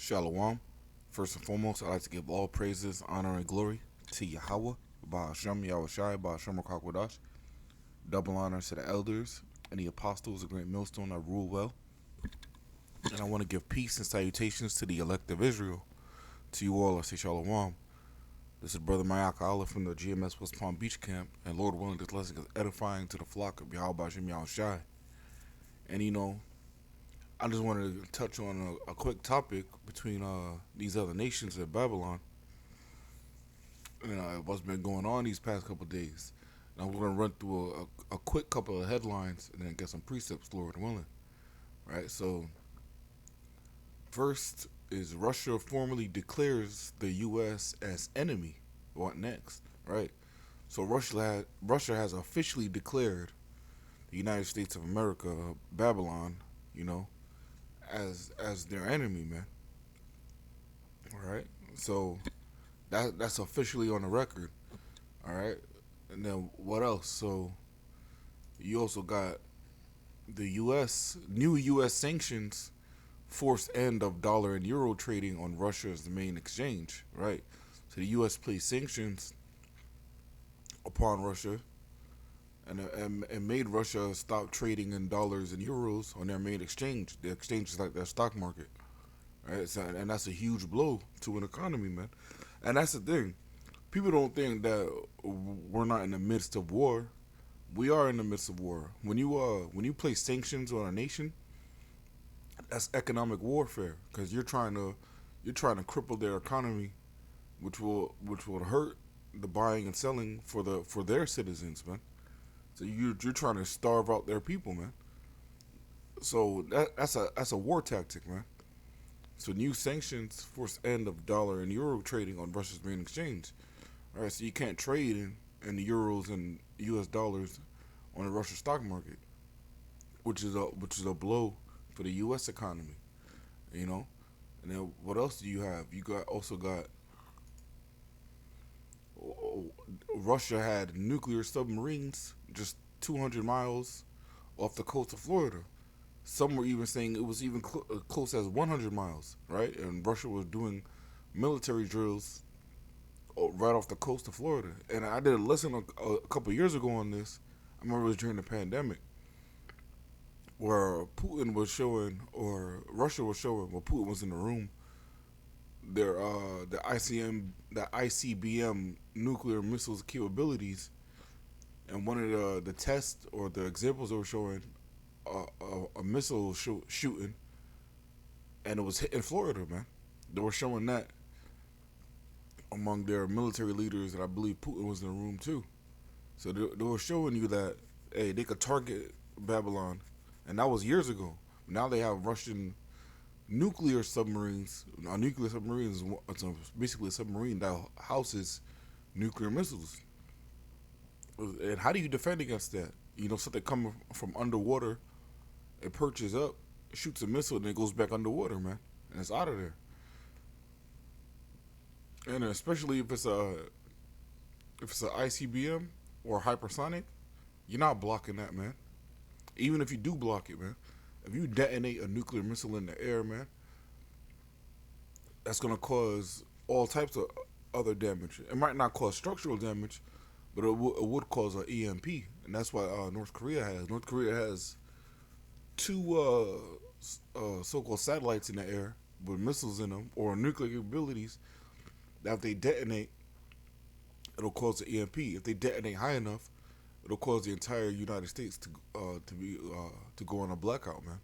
Shalom. First and foremost, I'd like to give all praises, honor, and glory to Yahweh, Ba'ashem Yahushai, Ba'ashem Rakakwadash. Double honors to the elders and the apostles, a great millstone that rule well. And I want to give peace and salutations to the elect of Israel. To you all, I say Shalom. This is Brother Mayaka Allah from the GMS West Palm Beach camp, and Lord willing, this lesson is edifying to the flock of Yahweh Ba'ashem Yahushai. And I just wanted to touch on a quick topic between these other nations at Babylon and what's been going on these past couple of days. And I'm going to run through a quick couple of headlines and then get some precepts, Lord willing. Right? So, first is Russia formally declares the U.S. as enemy. What next? Right? So Russia has officially declared the United States of America, Babylon, as their enemy, man. All right, so that's officially on the record. All right, and then what else? So you also got the new U.S. sanctions forced end of dollar and euro trading on Russia as the main exchange. Right, so the U.S. placed sanctions upon Russia. And made Russia stop trading in dollars and euros on their main exchange. The exchange is like their stock market, right? So, and that's a huge blow to an economy, man. And that's the thing. People don't think that we're not in the midst of war. We are in the midst of war. When you place sanctions on a nation, that's economic warfare because you're trying to cripple their economy, which will hurt the buying and selling for their citizens, man. So you're trying to starve out their people, man. So that's a war tactic, man. So new sanctions force end of dollar and euro trading on Russia's main exchange. All right, so you can't trade in the euros and U.S. dollars on the Russian stock market, which is a blow for the U.S. economy, And then what else do you have? You also got Russia had nuclear submarines just 200 miles off the coast of Florida. Some were even saying it was even close as 100 miles, right? And Russia was doing military drills right off the coast of Florida. And I did a lesson a couple years ago on this. I remember it was during the pandemic where Putin was showing, or Russia was showing, while Putin was in the room, their the ICBM nuclear missiles capabilities, and one of the tests or the examples they were showing a missile shooting, and it was hitting Florida, man. They were showing that among their military leaders, and I believe Putin was in the room too. So they were showing you that hey, they could target Babylon, and that was years ago. Now they have Russian nuclear submarines. A nuclear submarine is basically a submarine that houses nuclear missiles. And how do you defend against that? Something coming from underwater, it perches up, shoots a missile, and it goes back underwater, man, and it's out of there. And especially if it's an ICBM or hypersonic, you're not blocking that, man. Even if you do block it, man, if you detonate a nuclear missile in the air, man, that's gonna cause all types of other damage. It might not cause structural damage, but it would cause an EMP, and that's why North Korea has two so-called satellites in the air with missiles in them or nuclear capabilities that if they detonate, it'll cause an EMP. If they detonate high enough, it'll cause the entire United States to go on a blackout, man.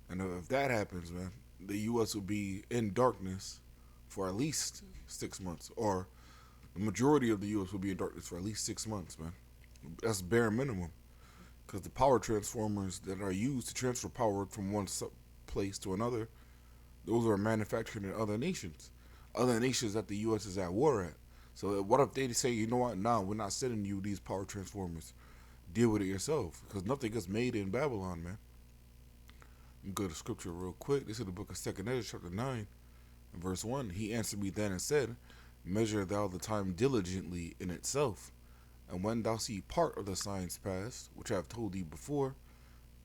And if that happens, man, the U.S. will be in darkness for at least 6 months, or the majority of the U.S. will be in darkness for at least 6 months, man. That's bare minimum, because the power transformers that are used to transfer power from one place to another, those are manufactured in other nations that the U.S. is at war at. So what if they say, you know what, nah, we're not sending you these power transformers. Deal with it yourself, because nothing gets made in Babylon, man. You go to scripture real quick. This is the book of 2 Ezra, chapter 9, and verse 1. He answered me then and said, measure thou the time diligently in itself, and when thou see part of the signs past, which I have told thee before,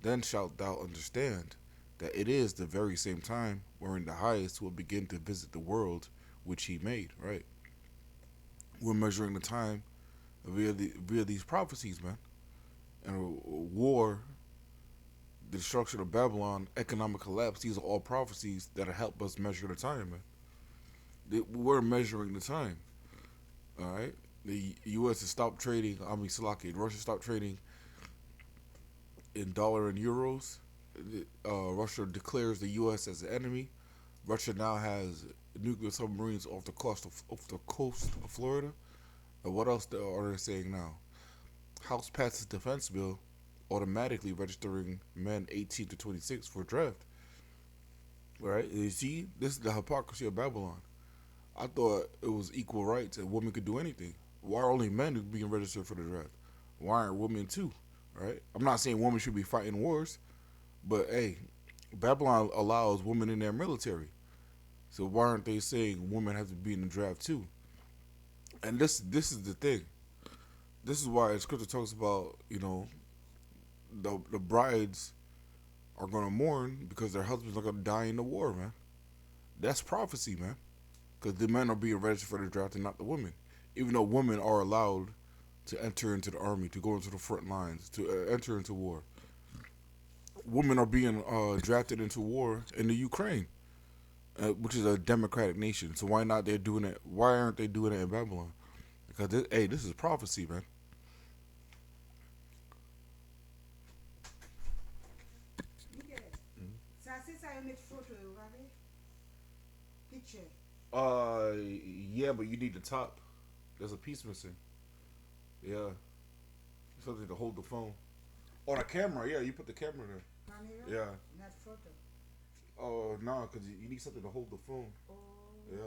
then shalt thou understand. that it is the very same time wherein the highest will begin to visit the world which he made, right? We're measuring the time via these prophecies, man. And war, the destruction of Babylon, economic collapse, these are all prophecies that help us measure the time, man. We're measuring the time, all right? The U.S. has stopped trading, Slovakia, Russia stopped trading in dollar and euros. Russia declares the U.S. as an enemy. Russia now has nuclear submarines off the coast of Florida. And what else are they saying now? House passes defense bill, automatically registering men 18 to 26 for draft. Right? You see, this is the hypocrisy of Babylon. I thought it was equal rights and women could do anything. Why are only men being registered for the draft? Why aren't women too? Right? I'm not saying women should be fighting wars, but hey, Babylon allows women in their military. So why aren't they saying women have to be in the draft too? And this is the thing. This is why scripture talks about, the brides are gonna mourn because their husbands are gonna die in the war, man. That's prophecy, man. Because the men are being registered for the draft and not the women. Even though women are allowed to enter into the army, to go into the front lines, to enter into war. Women are being drafted into war in the Ukraine, which is a democratic nation. So why not they're doing it? Why aren't they doing it in Babylon? Because this is prophecy, man. Yeah, but you need the top. There's a piece missing. Yeah, something to hold the phone. Oh, the camera. Yeah, you put the camera there. Yeah. Oh, no, because you need something to hold the phone. Yeah.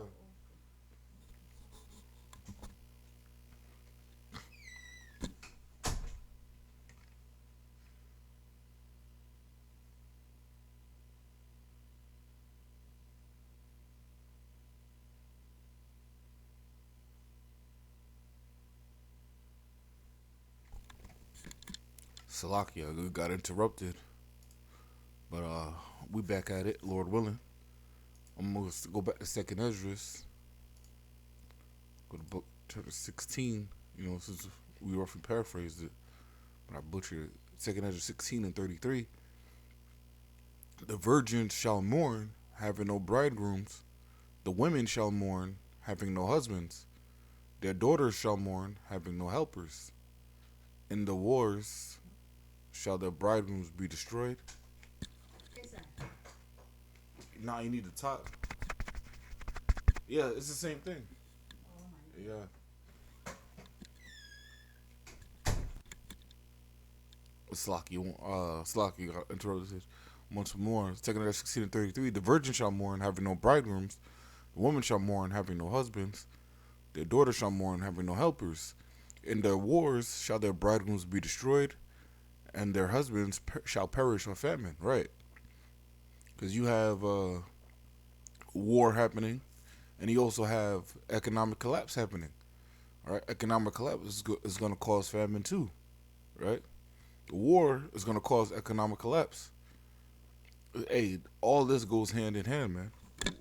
Salakia, we got interrupted, but we back at it, Lord willing. I'm gonna go back to Second Esdras. Go to book chapter 16. Since we roughly paraphrased it, but I butchered it. Second Esdras 16 and 33. The virgins shall mourn, having no bridegrooms. The women shall mourn, having no husbands. Their daughters shall mourn, having no helpers. In the wars shall their bridegrooms be destroyed. Nah, you need the top. Yeah, it's the same thing. Yeah. Slocky got interrupted once more. Second Esdras 16 and 33. The virgin shall mourn, having no bridegrooms. The woman shall mourn, having no husbands. Their daughters shall mourn, having no helpers. In their wars shall their bridegrooms be destroyed, and their husbands shall perish on famine. Right. Because you have war happening, and you also have economic collapse happening. All right. Economic collapse is going to cause famine too. Right. The war is going to cause economic collapse. Hey, all this goes hand in hand, man.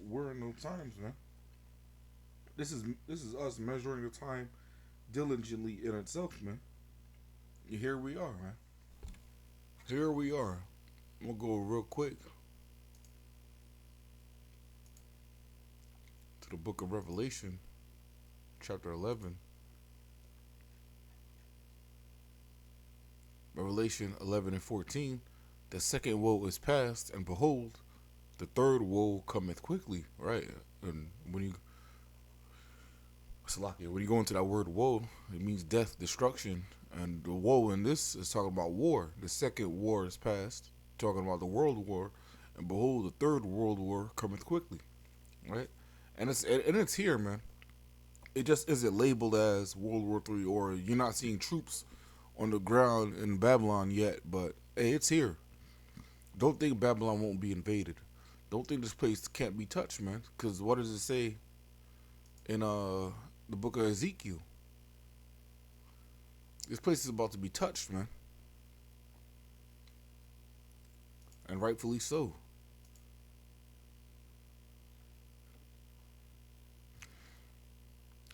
We're in those times, man. This is us measuring the time diligently in itself, man. Here we are, man. Here we are. I'm gonna go real quick to the book of Revelation, chapter 11. Revelation 11 and 14. The second woe is past, and behold, the third woe cometh quickly. Right, and when you go into that word woe, it means death, destruction, and the woe in this is talking about war. The second war is past, talking about the world war, and behold, the third world war cometh quickly. Right, and it's here, man. It just isn't labeled as World War III, or you're not seeing troops on the ground in Babylon yet, but hey, it's here. Don't think Babylon won't be invaded. Don't think this place can't be touched, man. Because what does it say in the book of Ezekiel? This place is about to be touched, man, and rightfully so.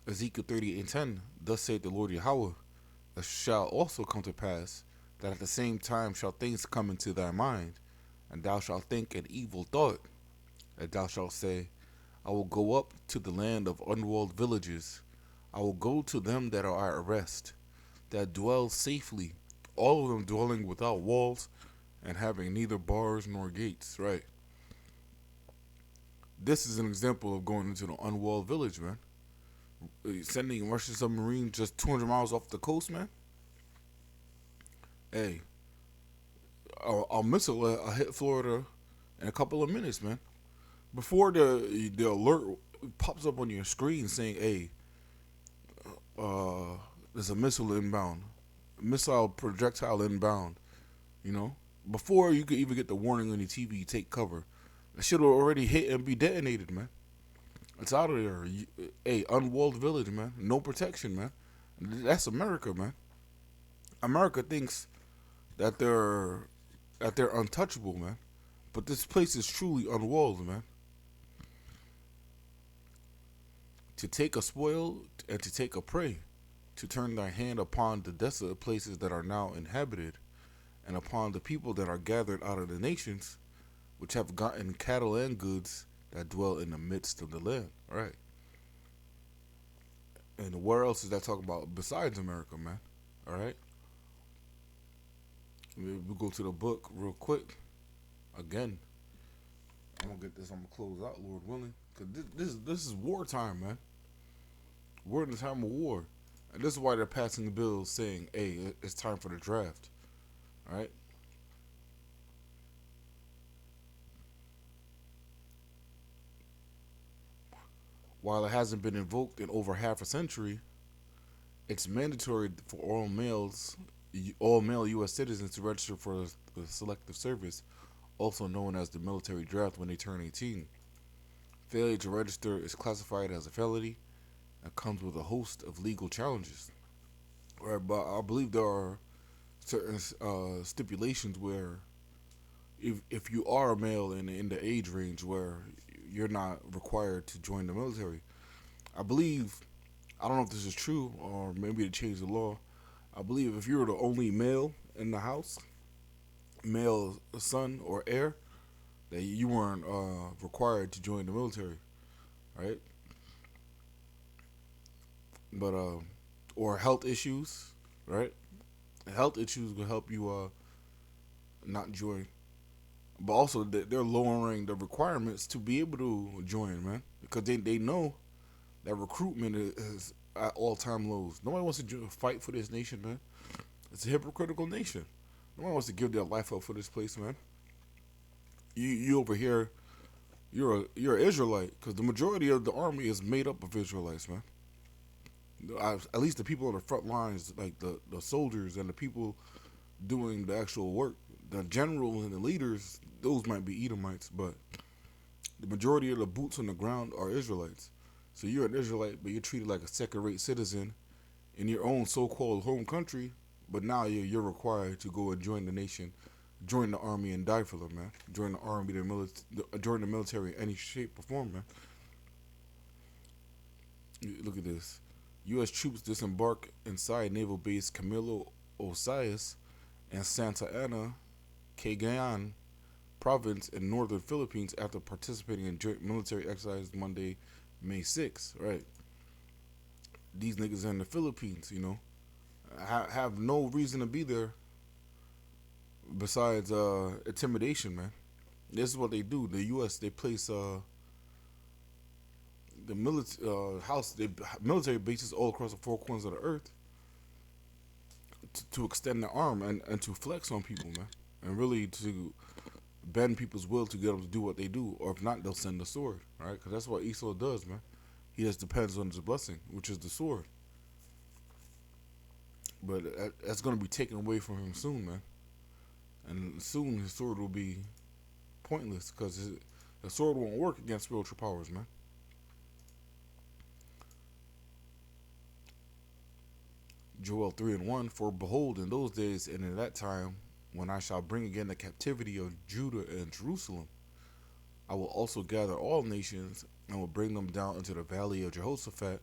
Ezekiel 38:10, thus saith the Lord Yahweh, it shall also come to pass that at the same time shall things come into thy mind, and thou shalt think an evil thought, and thou shalt say, I will go up to the land of unwalled villages. I will go to them that are at rest, that dwell safely, all of them dwelling without walls and having neither bars nor gates. Right. This is an example of going into the unwalled village, man. Sending Russian submarines just 200 miles off the coast, man. Hey, a missile will hit Florida in a couple of minutes, man. Before the alert pops up on your screen saying, "Hey, there's a missile inbound, missile projectile inbound," you know, before you could even get the warning on your TV, take cover. That shit will already hit and be detonated, man. It's out of there. Hey, unwalled village, man. No protection, man. That's America, man. America thinks that they're untouchable, man. But this place is truly unwalled, man. To take a spoil and to take a prey, to turn thy hand upon the desolate places that are now inhabited, and upon the people that are gathered out of the nations, which have gotten cattle and goods that dwell in the midst of the land. All right. And where else is that talking about besides America, man? All right. We go to the book real quick. Again, I'm gonna get this. I'm gonna close out, Lord willing, because this is wartime, man. We're in the time of war, and this is why they're passing the bill saying, "Hey, it's time for the draft." All right. While it hasn't been invoked in over half a century, it's mandatory for all male U.S. citizens to register for the Selective Service, also known as the military draft, when they turn 18. Failure to register is classified as a felony and comes with a host of legal challenges. Right, but I believe there are certain stipulations where if you are a male and in the age range where you're not required to join the military. I believe, I don't know if this is true or maybe they changed the law. I believe if you're the only male in the house, male son or heir, that you weren't required to join the military, right? But or health issues, right? Health issues will help you not join. But also they're lowering the requirements to be able to join, man, because they know that recruitment is at all time lows. Nobody wants to fight for this nation, man. It's a hypocritical nation. Nobody wants to give their life up for this place, man. You over here, you're an Israelite because the majority of the army is made up of Israelites, man. At least the people on the front lines, like the soldiers and the people doing the actual work, the generals and the leaders, those might be Edomites, but the majority of the boots on the ground are Israelites. So you're an Israelite, but you're treated like a second-rate citizen in your own so-called home country. But now you're required to go and join the nation, join the army, and die for them, man. Join the army, join the military in any shape or form, man. Look at this. U.S. troops disembark inside naval base Camilo Osias and Santa Ana, Cagayan province in northern Philippines after participating in joint military exercise Monday, May 6th. Right. These niggas in the Philippines, have no reason to be there besides intimidation, man. This is what they do. The U.S. they place the military bases all across the four corners of the earth to extend their arm and to flex on people, man, and really to bend people's will to get them to do what they do, or if not, they'll send the sword, right? Because that's what Esau does, man. He just depends on his blessing, which is the sword. But that's going to be taken away from him soon, man. And soon his sword will be pointless because the sword won't work against spiritual powers, man. Joel 3:1, for behold, in those days and in that time, when I shall bring again the captivity of Judah and Jerusalem, I will also gather all nations and will bring them down into the valley of Jehoshaphat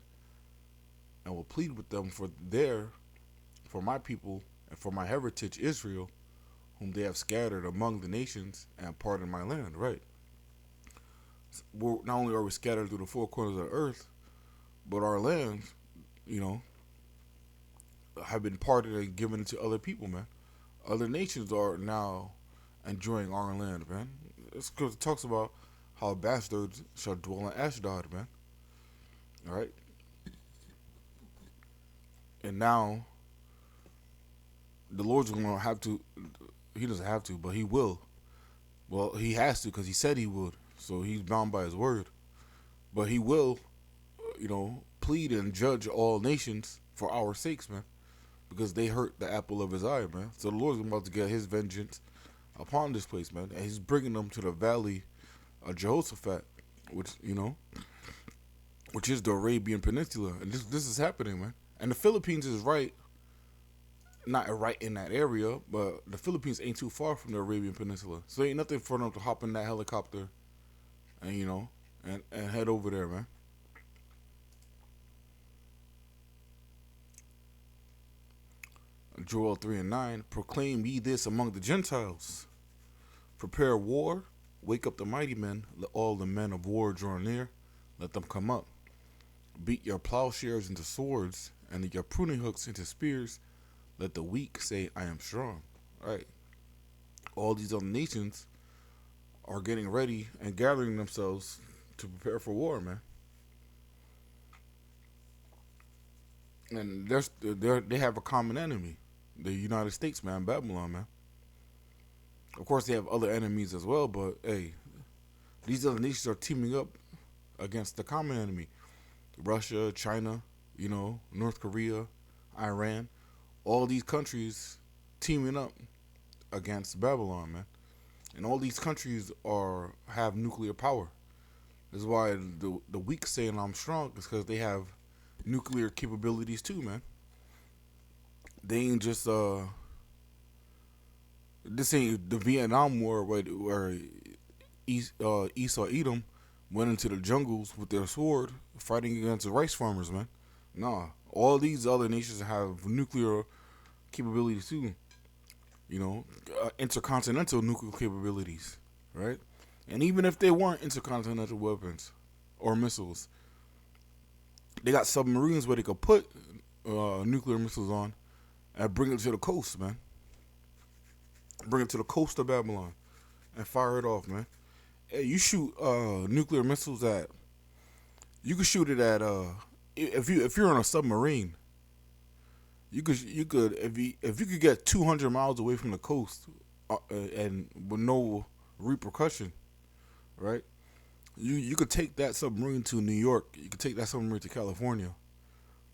and will plead with them for my people, and for my heritage Israel, whom they have scattered among the nations, and pardon my land. Right. Not only are we scattered through the four corners of the earth, but our lands, you know, have been parted and given to other people, man. Other nations are now enjoying our land, man. It's because it talks about how bastards shall dwell in Ashdod, man. All right. And now the Lord's going to have to. He doesn't have to, but he will. Well, he has to because he said he would. So he's bound by his word. But he will, plead and judge all nations for our sakes, man. Because they hurt the apple of his eye, man. So the Lord's about to get his vengeance upon this place, man. And he's bringing them to the valley of Jehoshaphat, which is the Arabian Peninsula. And this is happening, man. And the Philippines is not right in that area, but the Philippines ain't too far from the Arabian Peninsula. So ain't nothing for them to hop in that helicopter and, and head over there, man. Joel 3:9, proclaim ye this among the Gentiles. Prepare war, wake up the mighty men, let all the men of war draw near, let them come up. Beat your plowshares into swords, and your pruning hooks into spears, let the weak say, I am strong. Right. All these other nations are getting ready and gathering themselves to prepare for war, man. And they have a common enemy. The United States, man, Babylon, man. Of course, they have other enemies as well, but hey, these other nations are teaming up against the common enemy. Russia, China, North Korea, Iran, all these countries teaming up against Babylon, man. And all these countries have nuclear power. That's why the weak saying I'm strong is because they have nuclear capabilities too, man. They ain't just this ain't the Vietnam War where Esau Edom went into the jungles with their sword fighting against the rice farmers, man. Nah, all these other nations have nuclear capabilities too. Intercontinental nuclear capabilities, right? And even if they weren't intercontinental weapons or missiles, they got submarines where they could put nuclear missiles on and bring it to the coast, man. Bring it to the coast of Babylon and fire it off, man. Hey, you shoot nuclear missiles at. You could shoot it at if you're on a submarine. You could if you could get 200 miles away from the coast and with no repercussion, right? You could take that submarine to New York. You could take that submarine to California,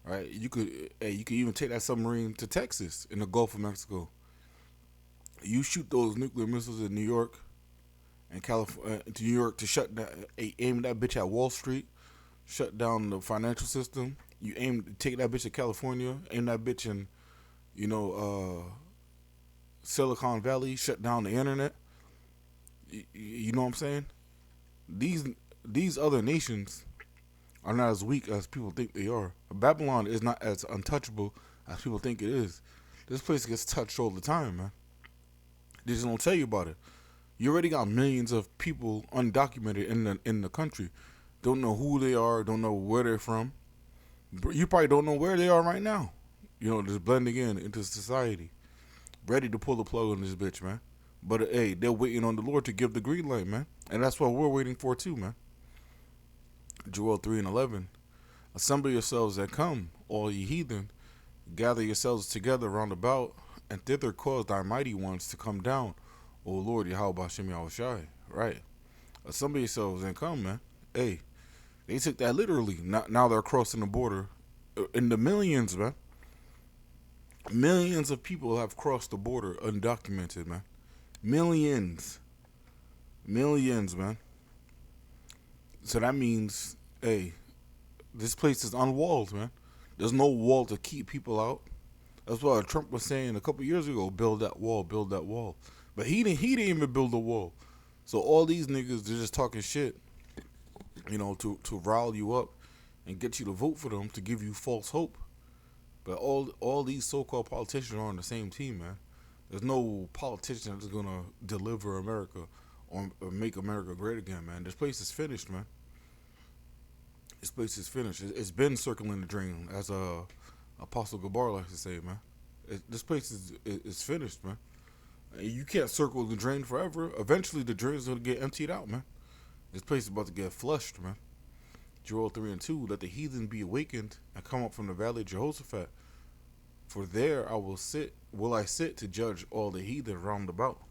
right? You could even take that submarine to Texas in the Gulf of Mexico. You shoot those nuclear missiles in New York and California to New York to shut down, aim that bitch at Wall Street, shut down the financial system. You take that bitch to California, aim that bitch in, Silicon Valley, shut down the internet. You know what I'm saying? These other nations are not as weak as people think they are. Babylon is not as untouchable as people think it is. This place gets touched all the time, man. They just don't tell you about it. You already got millions of people undocumented in the country. Don't know who they are, don't know where they're from. You probably don't know where they are right now. Just blending into society. Ready to pull the plug on this bitch, man. But hey, they're waiting on the Lord to give the green light, man. And that's what we're waiting for too, man. Joel 3:11. Assemble yourselves and come, all ye heathen. Gather yourselves together round about, and thither cause thy mighty ones to come down, O Lord Yahweh Bashem Yahushai. Right. Assemble yourselves and come, man. Hey, they took that literally. Now they're crossing the border in the millions, man. Millions of people have crossed the border undocumented, man. Millions, man. So that means, hey, this place is unwalled, man. There's no wall to keep people out. That's what Trump was saying a couple years ago. Build that wall. But he didn't even build a wall. So all these niggas, they're just talking shit, to rile you up and get you to vote for them to give you false hope. But all these so-called politicians are on the same team, man. There's no politician that's gonna deliver America or make America great again, man. This place is finished, man. This place is finished. It's been circling the drain, as Apostle Gabar likes to say, man. This place is finished, man. You can't circle the drain forever. Eventually, the drain's gonna get emptied out, man. This place is about to get flushed, man. Joel 3:2, let the heathen be awakened and come up from the valley of Jehoshaphat. For there will I sit to judge all the heathen round about.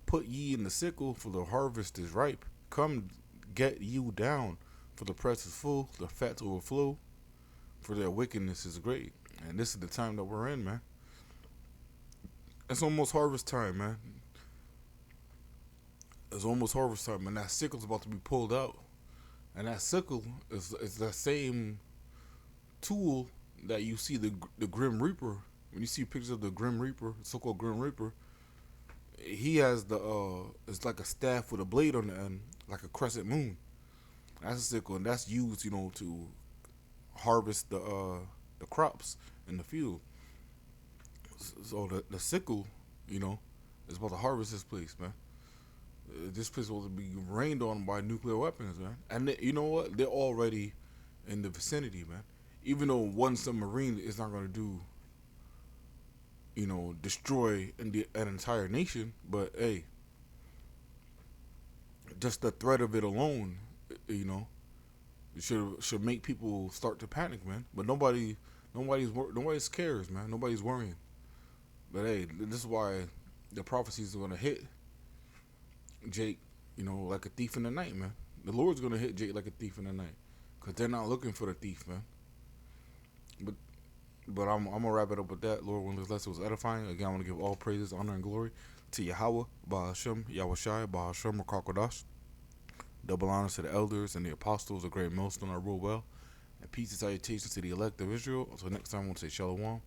Put ye in the sickle, for the harvest is ripe. Come get you down, for the press is full, the fat overflow, for their wickedness is great. And this is the time that we're in, man. It's almost harvest time, man. It's almost harvest time, and that sickle's about to be pulled out. And that sickle is the same tool that you see the Grim Reaper. When you see pictures of the Grim Reaper, so-called Grim Reaper, he has it's like a staff with a blade on the end, like a crescent moon. That's a sickle, and that's used, to harvest the crops in the field. So the sickle, is about to harvest this place, man. This place will be rained on by nuclear weapons, man. And you know what? They're already in the vicinity, man. Even though one submarine is not going to do, destroy an entire nation, but hey, just the threat of it alone, should make people start to panic, man. But nobody cares, man. Nobody's worrying. But hey, this is why the prophecies are going to hit Jake, like a thief in the night, man. The Lord's gonna hit Jake like a thief in the night, cause they're not looking for the thief, man. But I'm gonna wrap it up with that. Lord, when this lesson was edifying, again, I want to give all praises, honor, and glory to Yahweh, Bahashem, Yahushai, Bahashem, Rakakwadash. Double honors to the elders and the apostles, a great millstone I rule well, and peace and salutations to the elect of Israel. Until next time, I want to say shalom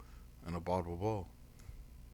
and a ball.